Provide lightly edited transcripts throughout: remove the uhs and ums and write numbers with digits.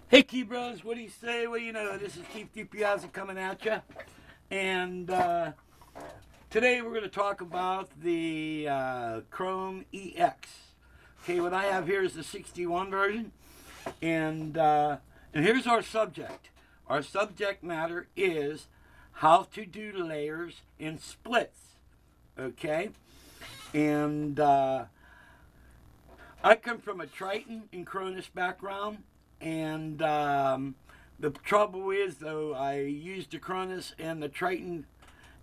Hey, Key Bros, what do you say? Well, you know, this is Keith DiPiazza coming at you. And today we're going to talk about the Chrome EX. Okay, what I have here is the 61 version. And here's our subject. Our subject matter is how to do layers in splits. Okay? And I come from a Triton and Cronus background. And the trouble is, though, I used the Cronus and the Triton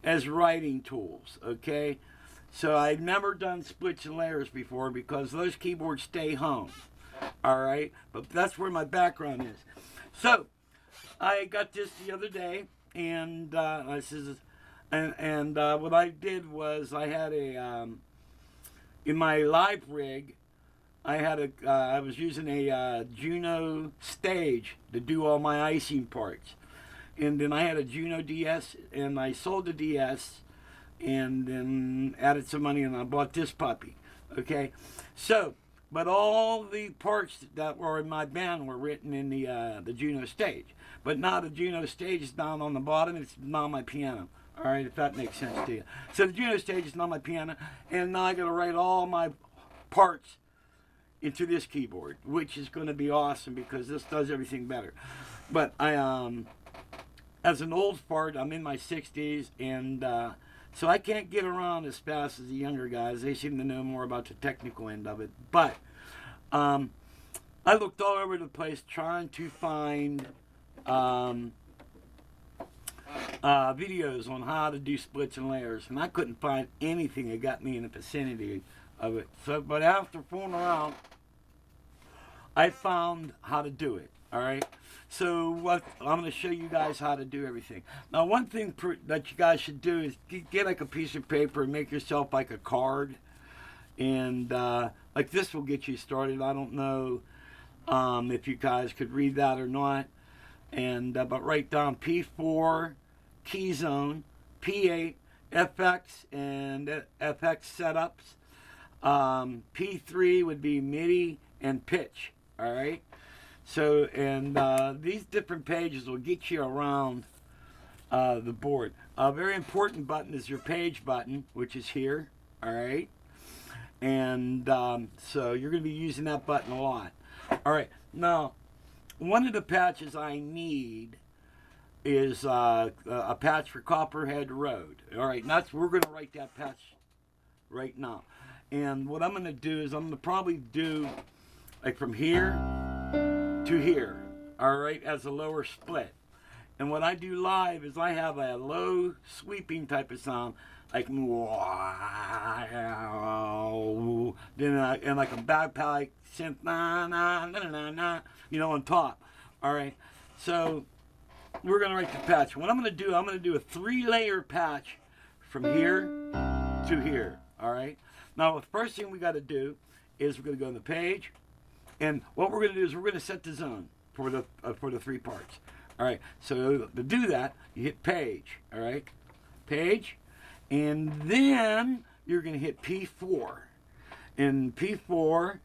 as writing tools, okay? So I've never done splits and layers before because those keyboards stay home, all right? But that's where my background is. So I got this the other day, and what I did was I had in my live rig, I was using a Juno stage to do all my icing parts. And then I had a Juno DS, and I sold the DS, and then added some money, and I bought this puppy. Okay? So, but all the parts that were in my band were written in the Juno stage. But now the Juno stage is down on the bottom, it's not my piano. All right, if that makes sense to you. So the Juno stage is not my piano, and now I got to write all my parts into this keyboard, which is going to be awesome because this does everything better. But as an old fart, I'm in my 60s, and so I can't get around as fast as the younger guys. They seem to know more about the technical end of it. But I looked all over the place trying to find videos on how to do splits and layers, and I couldn't find anything that got me in the vicinity of it. So, but after fooling around, I found how to do it. All right. So what I'm going to show you guys how to do everything. Now, one thing that you guys should do is get like a piece of paper and make yourself like a card, and like this will get you started. I don't know if you guys could read that or not, and but write down P4 key zone, P8 FX and FX setups. P3 would be MIDI and pitch. All right. So, and these different pages will get you around the board. A very important button is your page button, which is here. All right. And so you're going to be using that button a lot. All right. Now, one of the patches I need is a patch for Copperhead Road. All right. And we're going to write that patch right now. And what I'm going to do is I'm going to probably do like from here to here, all right, as a lower split. And what I do live is I have a low sweeping type of sound, like then and like a bagpipe synth, na na na na na, on top. All right, so we're gonna write the patch. What I'm gonna do a 3-layer patch from here to here. All right. Now the first thing we got to do is we're gonna go on the page. And what we're going to do is we're going to set the zone for the 3 parts. All right. So to do that, you hit page. All right. Page. And then you're going to hit P4. And P4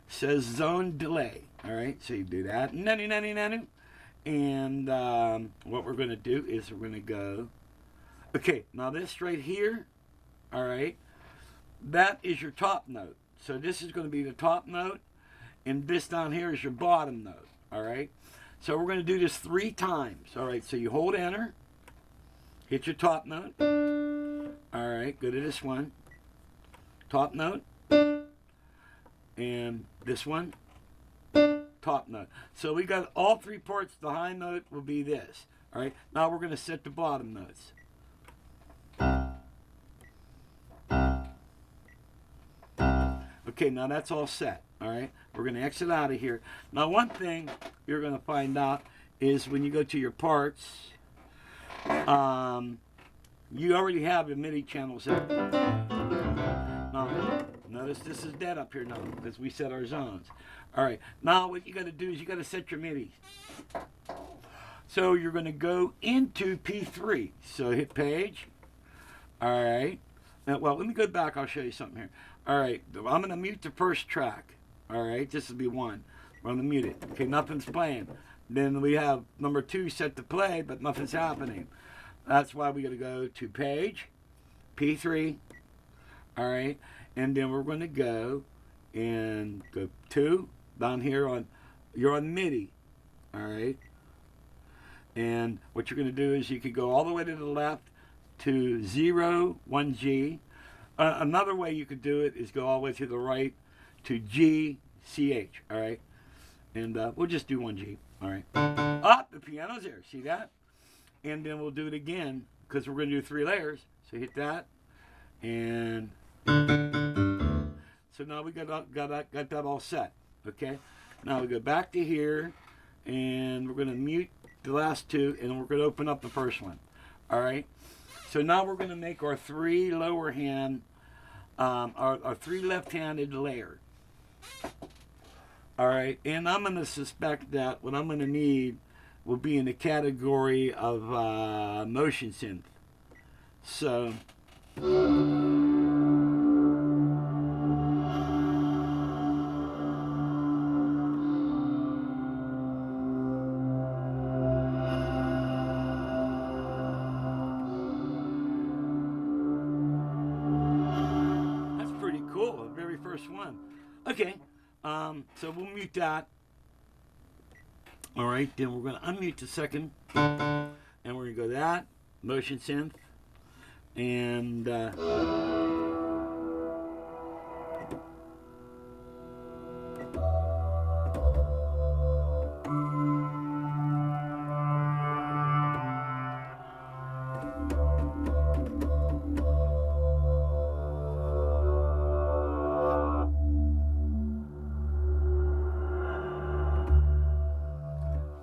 says zone delay. All right. So you do that. And what we're going to do is we're going to go. Okay. Now this right here. All right. That is your top note. So this is going to be the top note. And this down here is your bottom note, all right? So we're going to do this 3 times, all right? So you hold enter, hit your top note. All right, go to this one. Top note. And this one, top note. So we got all 3 parts. The high note will be this, all right? Now we're going to set the bottom notes. Okay, now that's all set. All right, we're going to exit out of here. Now, one thing you're going to find out is when you go to your parts, you already have a MIDI channel set. Now, notice this is dead up here now because we set our zones. All right, now what you got to do is you got to set your MIDI. So you're going to go into P3. So hit page. All right. Now, well, let me go back. I'll show you something here. All right, I'm going to mute the first track. All right, this will be 1. We're going to mute it. Okay, nothing's playing. Then we have number 2 set to play, but nothing's happening. That's why we got to go to page, P3, all right, and then we're going to go and go 2 down here on, you're on MIDI, all right, and what you're going to do is you could go all the way to the left to 0, 1G. Another way you could do it is go all the way to the right to G, CH, all right, and we'll just do 1G, all right. The piano's there, see that? And then we'll do it again because we're going to do 3 layers. So hit that, and so now we got that all set. Okay. Now we go back to here, and we're going to mute the last 2, and we're going to open up the first one. All right. So now we're going to make our 3 lower hand, our 3 left-handed layer. All right, and I'm going to suspect that what I'm going to need will be in the category of motion synth. So that's pretty cool, the very first one. Okay, so we'll mute that. All right, then we're going to unmute the second, and we're going to go that, motion synth, and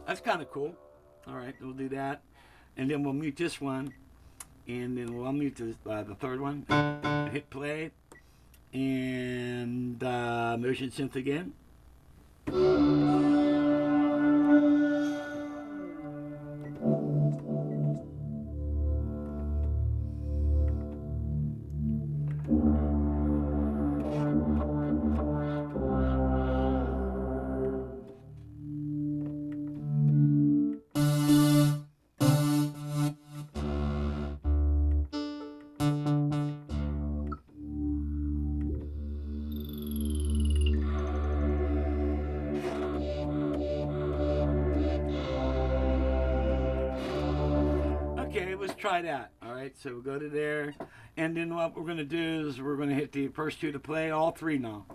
that's kind of cool. All right, we'll do that, and then we'll mute this one, and then we'll unmute the third one, hit play, and motion synth again. Okay, let's try that. All right, so we'll go to there, and then what we're going to do is we're going to hit the first 2 to play, all 3 now.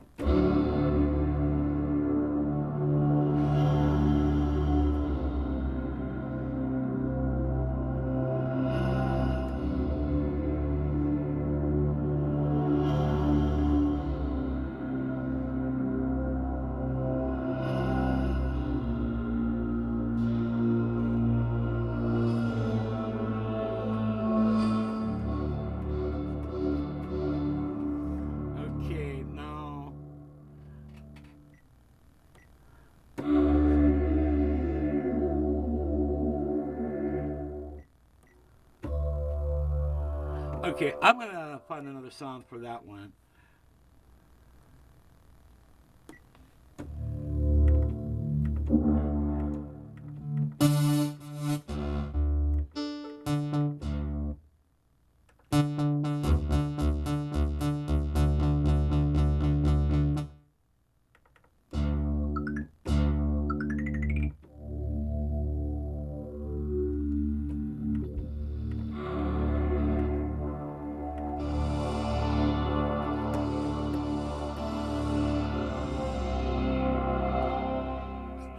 Okay, I'm going to find another song for that one.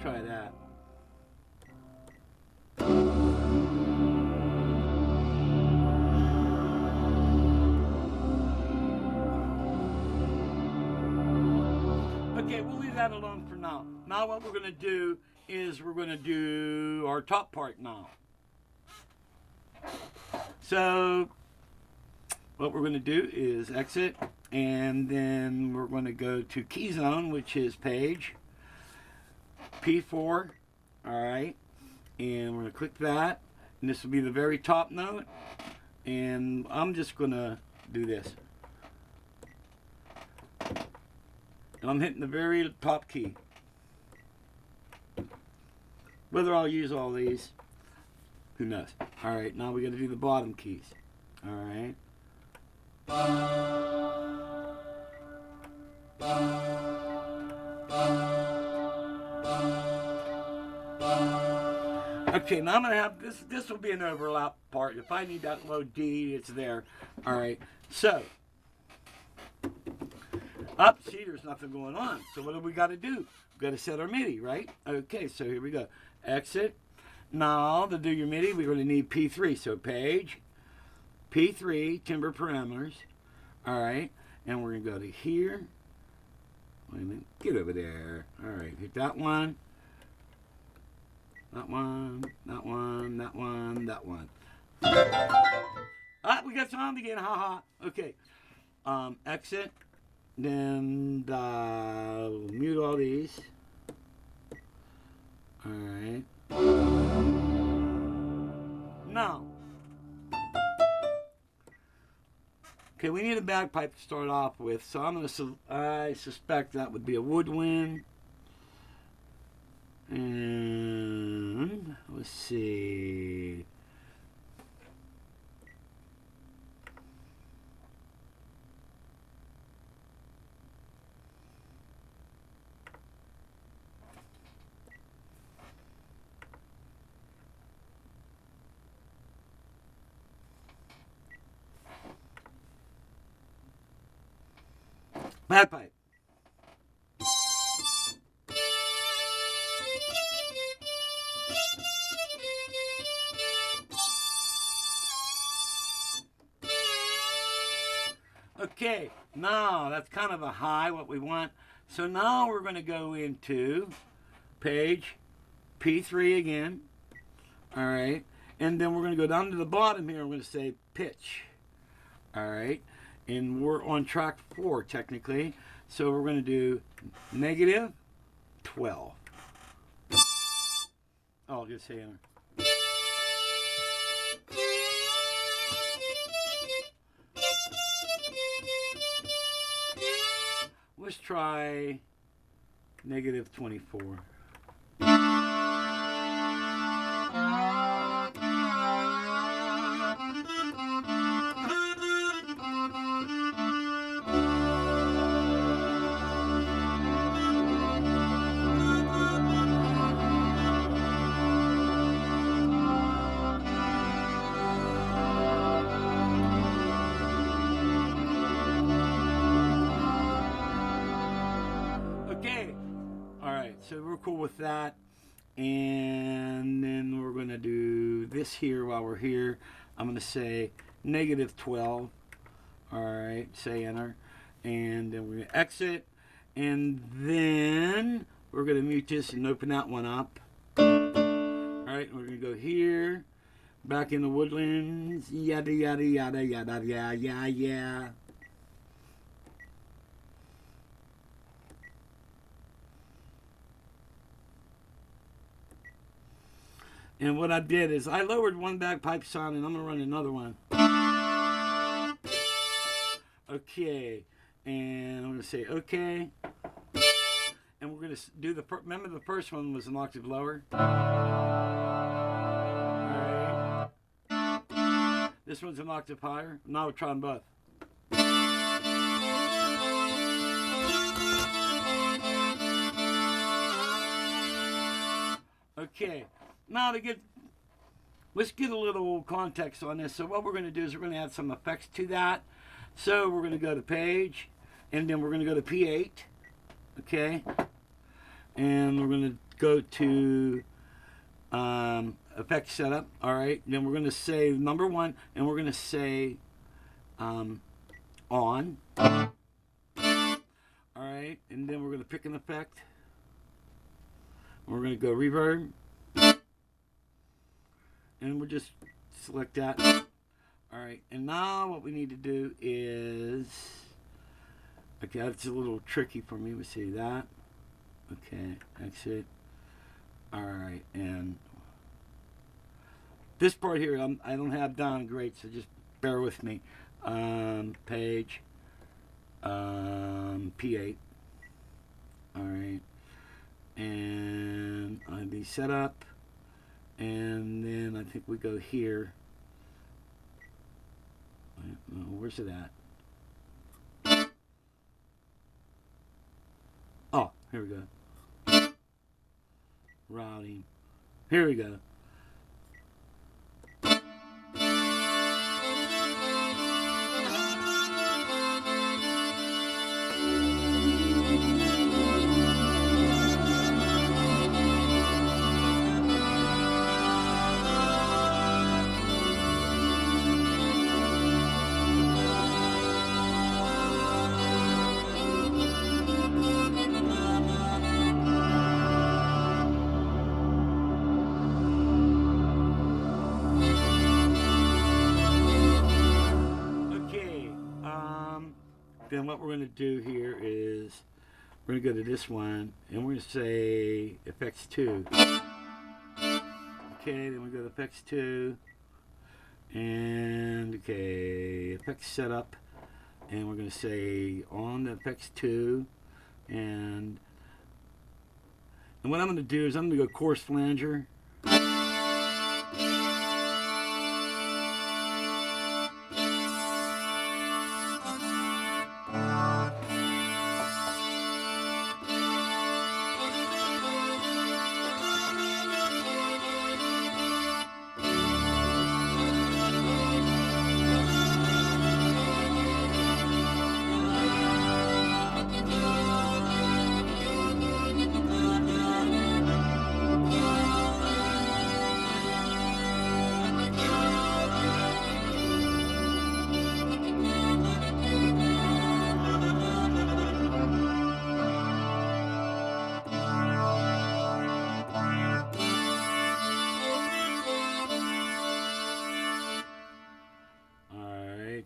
Try that. Okay, we'll leave that alone for now. Now what we're going to do is we're going to do our top part now. So what we're going to do is exit, and then we're going to go to key zone, which is page P4, all right, and we're going to click that, and this will be the very top note, and I'm just going to do this, and I'm hitting the very top key. Whether I'll use all these, who knows? All right, now we got to do the bottom keys. All right. Okay, now I'm gonna have this. This will be an overlap part. If I need that low D, it's there. All right. So up, see, there's nothing going on. So what do we got to do? We've got to set our MIDI, right? Okay, so here we go. Exit. Now, to do your MIDI, we're going to need P3. So page, P3, timbre parameters. All right, and we're going to go to here. Wait a minute. Get over there. All right, hit that one. That one, that one, that one, that one. Ah, we got sound again. Ha ha. Okay. Exit. Then mute all these. All right. Now, okay, we need a bagpipe to start off with, so I'm gonna. I suspect that would be a woodwind. And let's see. Bagpipe. Okay, now that's kind of a high, what we want. So now we're going to go into page P3 again. All right, and then we're going to go down to the bottom here. I'm going to say pitch. All right, and we're on track 4 technically. So we're going to do -12. Oh, I'll just say enter. Let's try -24. Okay. All right. So we're cool with that. And then we're going to do this here while we're here. I'm going to say -12. All right. Say enter. And then we're going to exit. And then we're going to mute this and open that one up. All right. We're going to go here. Back in the woodlands. Yada, yada, yada, yada, yeah, yeah, yeah. And what I did is I lowered one bagpipe sound and I'm going to run another one. Okay. And I'm going to say okay. And we're going to do remember the first one was an octave lower? Alright. This one's an octave higher. Now we're trying both. Okay. Now let's get a little context on this. So what we're going to do is we're going to add some effects to that. So we're going to go to page, and then we're going to go to P8, okay? And we're going to go to effect setup, all right? Then we're going to say number 1, and we're going to say on, all right? And then we're going to pick an effect. We're going to go reverb. And we'll just select that. All right, and now what we need to do is, okay, that's a little tricky for me. We see that. Okay, exit. All right, and this part here I don't have down great, so just bear with me. Page, P8. All right, and on the setup. And then I think we go here. Where's it at? Oh, here we go. Routing. Here we go. Okay. Then what we're going to do here is we're going to go to this one and we're going to say effects 2. Okay, then we go to effects 2 and okay, effects setup, and we're going to say on the effects 2, and what I'm going to do is I'm going to go coarse flanger.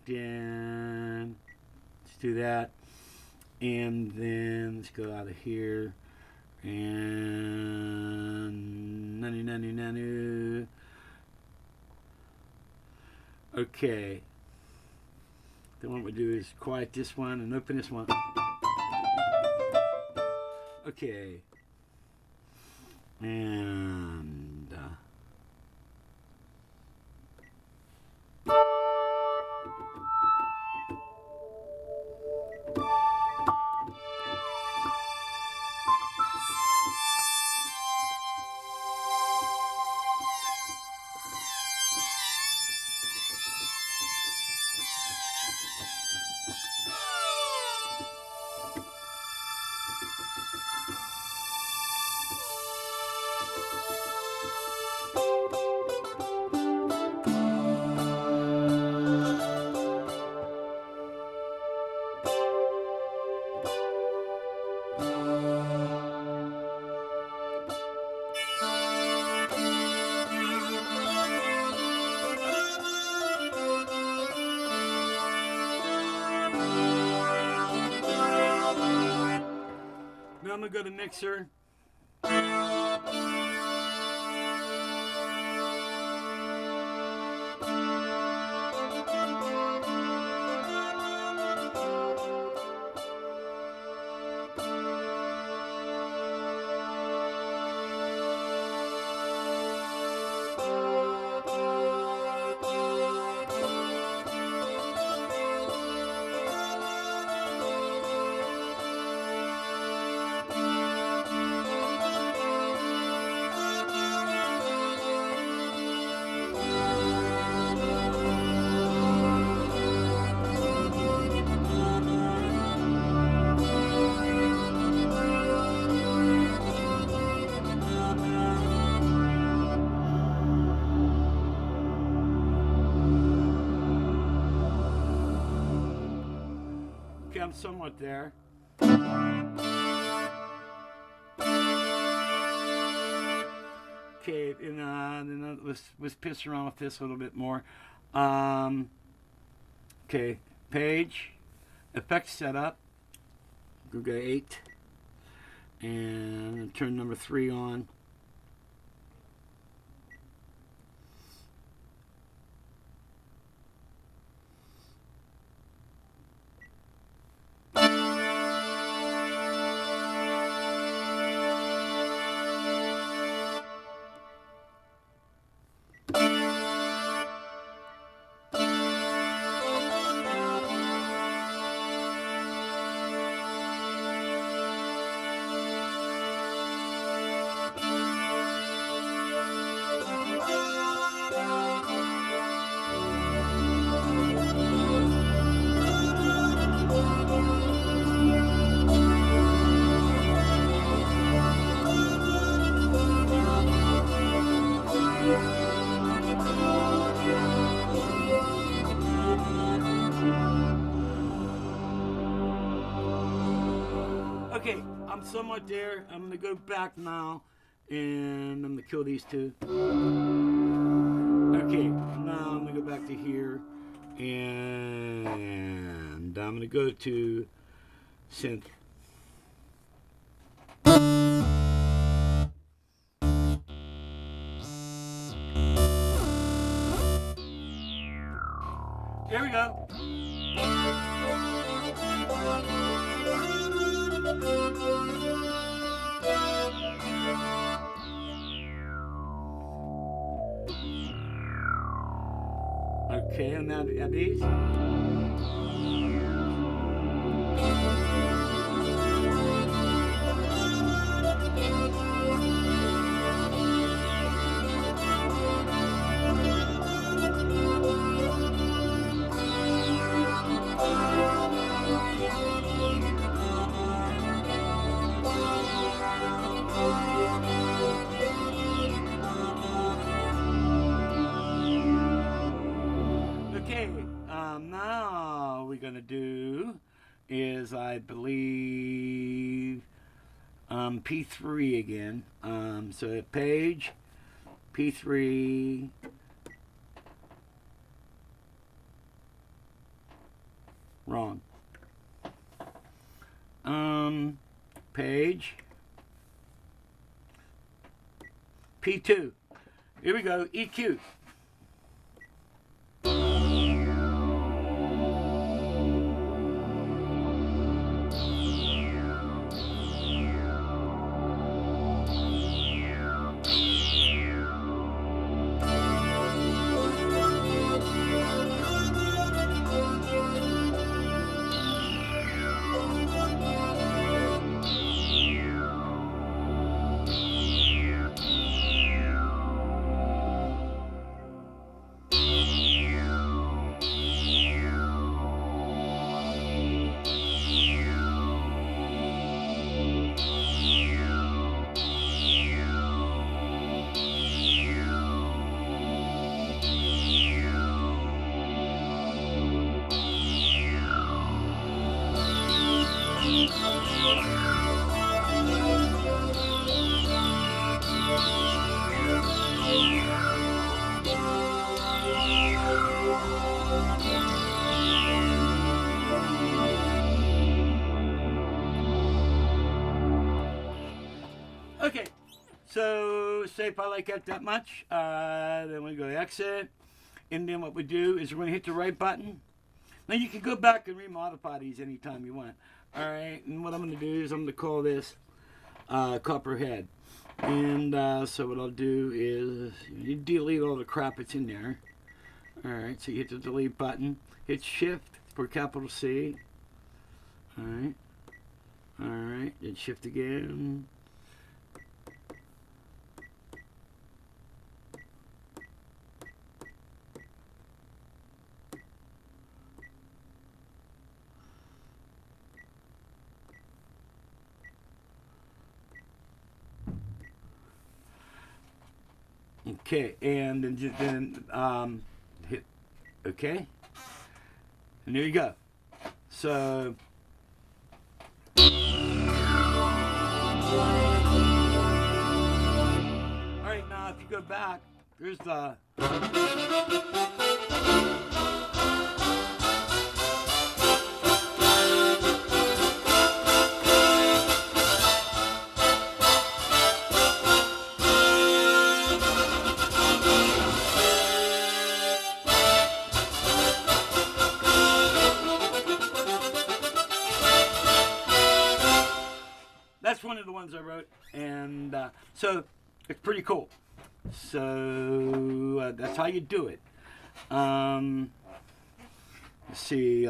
Then let's do that, and then let's go out of here and nanu. Okay, then what we do is quiet this one and open this one. Okay, and now I'm gonna go to mixer. Okay, I'm somewhat there. Okay, and then let's piss around with this a little bit more. Okay, page, effects setup, Google 8, and turn number 3 on. I'm somewhat there. I'm going to go back now, and I'm going to kill these two. Okay, now I'm going to go back to here, and I'm going to go to synth. Here we go. Okay, and now add these. Okay, now we're gonna do is, I believe, P3 again. So page P3. Wrong. Page P2. Here we go. EQ. Okay, so say if I like it that much, then we go exit, and then what we do is we're going to hit the right button. Now you can go back and remodify these anytime you want. All right, and what I'm going to do is I'm going to call this Copperhead. And so what I'll do is you delete all the crap that's in there. All right, so you hit the delete button, hit shift for capital C. All right, then shift again. Okay, and then hit OK, and there you go. So all right, now if you go back, here's the that's one of the ones I wrote, and so it's pretty cool. So that's how you do it. Let's see.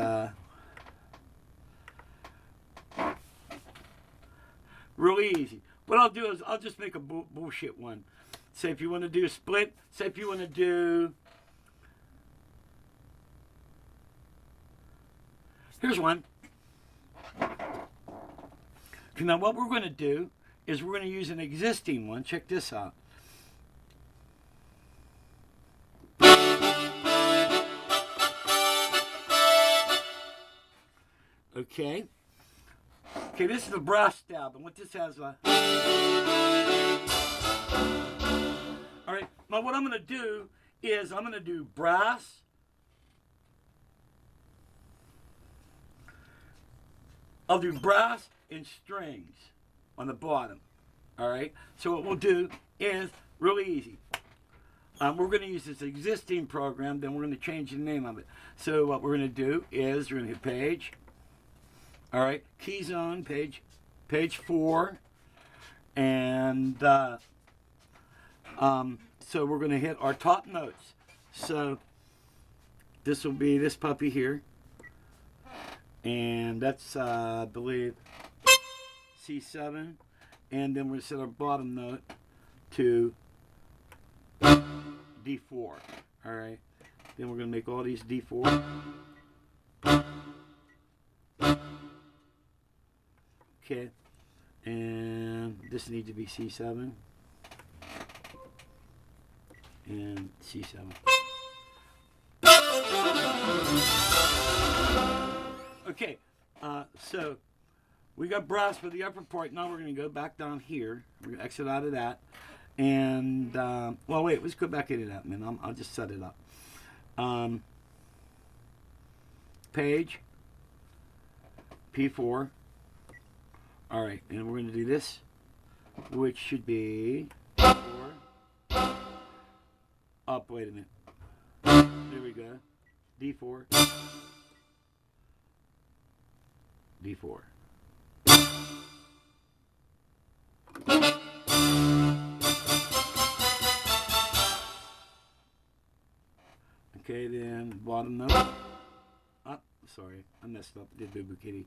Really easy. What I'll do is I'll just make a bullshit one. Say if you want to do a split. Say if you want to do. Here's one. Now what we're going to do is we're going to use an existing one. Check this out. Okay. Okay, this is the brass stab, and what this has all right, now what I'm going to do is I'm going to do brass, I'll do brass and strings on the bottom. All right, so what we'll do is really easy. We're going to use this existing program, then we're going to change the name of it. So what we're going to do is we're going to hit page. All right, key zone, page 4. And so we're going to hit our top notes. So this will be this puppy here. And that's, I believe, C7. And then we're going to set our bottom note to D4. All right. Then we're going to make all these D4. Okay. And this needs to be C7. And C7. Okay. So we got brass for the upper part. Now we're going to go back down here. We're going to exit out of that. And, well, wait, let's go back into that, man. I'll just set it up. Page, P4. All right, and we're going to do this, which should be P4. Up, wait a minute. There we go. D4. D4. Okay, then bottom note. Up, sorry, I messed up. Did Boo Boo Kitty.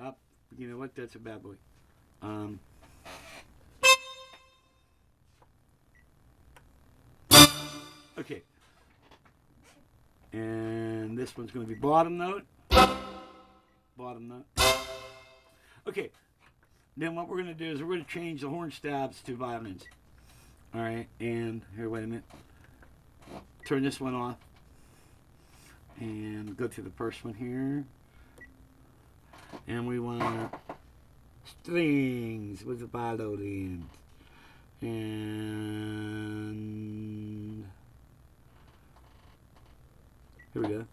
Up, you know what? That's a bad boy. Okay. And this one's going to be bottom note. Bottom note. Okay. Then what we're going to do is we're going to change the horn stabs to violins. All right. And here, wait a minute. Turn this one off. And go to the first one here. And we want strings with the violin. And here we go.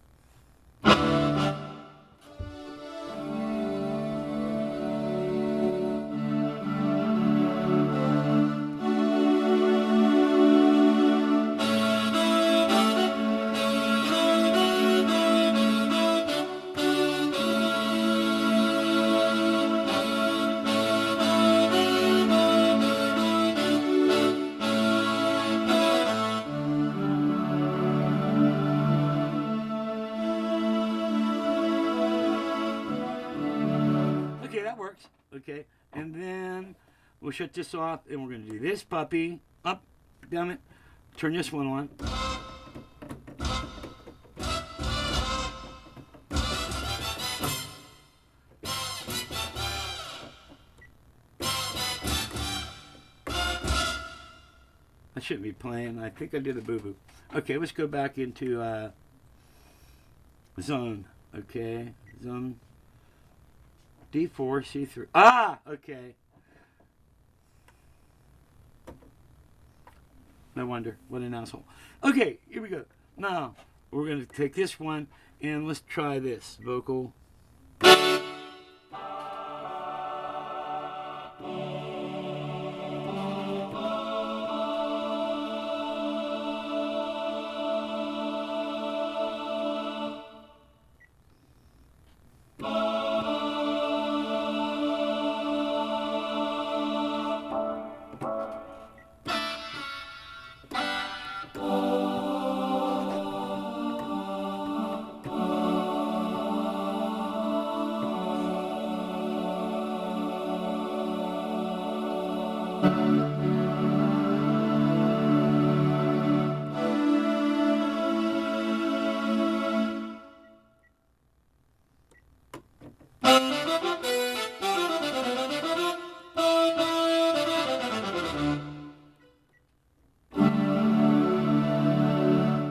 Okay, that works. Okay, and then we'll shut this off, and we're going to do this puppy. Up, down it. Turn this one on. I shouldn't be playing. I think I did a boo-boo. Okay, let's go back into zone. Okay, zone. D4, C3. Ah, okay. No wonder. What an asshole. Okay, here we go. Now, we're going to take this one, and let's try this. Vocal.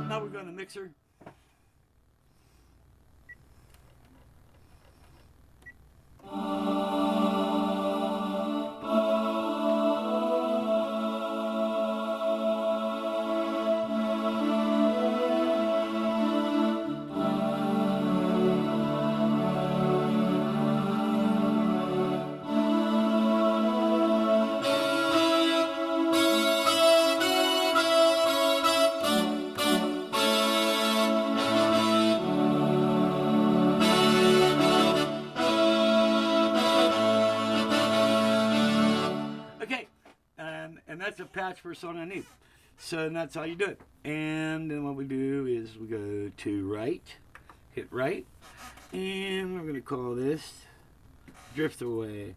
Now we're going to mixer. that's a patch for a song underneath. So that's how you do it. And then what we do is we go to right, hit right, and we're gonna call this Drift Away.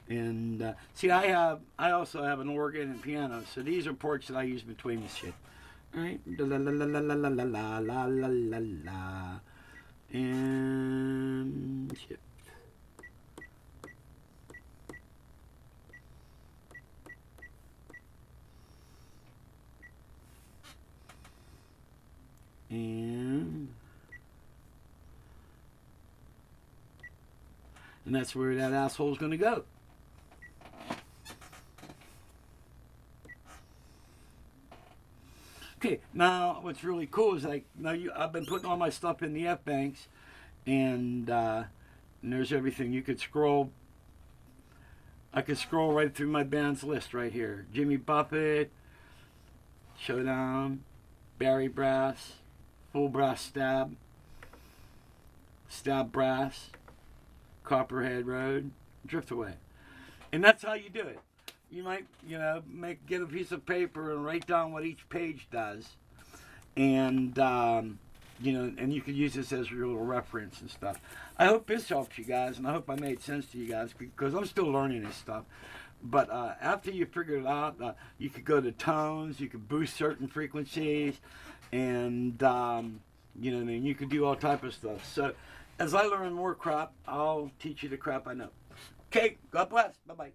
And see, I also have an organ and piano, so these are ports that I use between the shit. All right, la la la la la la la la la la la, and shit. And that's where that asshole's going to go. Okay, now what's really cool is like now I've been putting all my stuff in the F banks, and there's everything. You could scroll. I could scroll right through my band's list right here. Jimmy Buffett, Showdown, Barry Brass, Full Brass Stab, Stab Brass, Copperhead Road, Drift Away. And that's how you do it. You might, get a piece of paper and write down what each page does. And, and you could use this as your little reference and stuff. I hope this helps you guys, and I hope I made sense to you guys, because I'm still learning this stuff. But after you figure it out, you could go to tones, you could boost certain frequencies, and, and you could do all type of stuff. So as I learn more crap, I'll teach you the crap I know. Okay, God bless. Bye-bye.